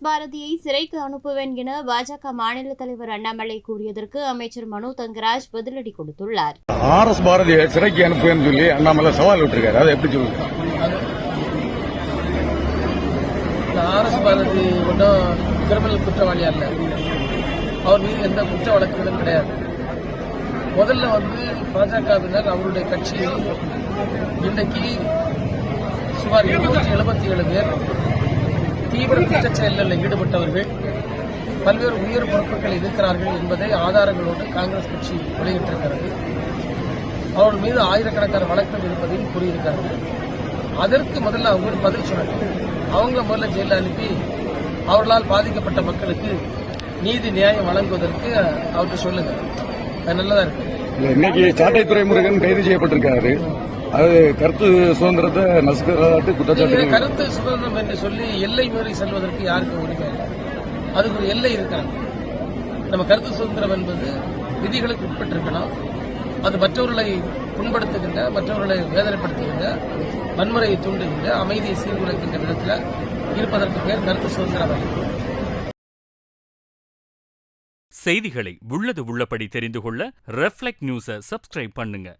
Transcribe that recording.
பாரதியை சிறைக்கு அனுப்புவேன் என பாஜக மாநில தலைவர் அண்ணாமலை கூறியதற்கு அமைச்சர் மனோ தங்கராஜ் பதிலடி கொடுத்துள்ளார். RS பாரதியை சிறைக்கு அனுப்புவேன் சொல்லி அண்ணாமலை சவால் விட்டுருக்காரு. அதை எப்படி சொல்லுங்க? RS பாரதி ஒன்றும் கிரிமினல் குற்றவாளி அல்ல. அவர் மீது எந்த குற்ற வழக்குகளும் கிடையாது. முதல்ல பாஜகவினர் அவருடைய கட்சியில் இன்றைக்கு சுமார் 277 பேர் தீவிர குற்றச் செயல்களில் ஈடுபட்டவர்கள் பல்வேறு உயர் பொறுப்புகளில் இருக்கிறார்கள் என்பதை ஆதாரங்களோடு காங்கிரஸ் கட்சி வெளியிட்டிருக்கிறது. அவர்கள் மீது ஆயிரக்கணக்கான வழக்குகள் இருப்பதையும் கூறியிருக்கிறது. அதற்கு முதல்ல அவங்க பதில் சொல்லணும். அவங்கள முதல்ல ஜெயிலில் அனுப்பி அவர்களால் பாதிக்கப்பட்ட மக்களுக்கு நீதி நியாயம் வழங்குவதற்கு அவர்கிட்ட சொல்லுங்க. அது நல்லதா இருக்கு. இன்னைக்கு சாட்டை துரைமுருகன் கைது செய்யப்பட்டிருக்காரு. அது கருத்து சுதந்திரத்தை நசுக்கிறாட்டு குற்றச்சாட்டு. கருத்து சுதந்திரம் என்று சொல்லி எல்லை மீறி செல்வதற்கு யாருக்கும் உரிமை இல்லை. அதுக்கு ஒரு எல்லை இருக்கிறாங்க. நம்ம கருத்து சுதந்திரம் என்பது விதிகளுக்கு உட்பட்டிருக்கணும். அது மற்றவர்களை புண்படுத்துகின்ற, மற்றவர்களை வேதனைப்படுத்துகின்ற, வன்முறையை தூண்டுகின்ற, அமைதியை சீர்குலைக்கின்ற விதத்தில் இருப்பதற்கு பேர் கருத்து சுதந்திரம். செய்திகளை உள்ளது உள்ளபடி தெரிந்து கொள்ள ரெஃப்ளெக்ட் நியூஸை சப்ஸ்கிரைப் பண்ணுங்க.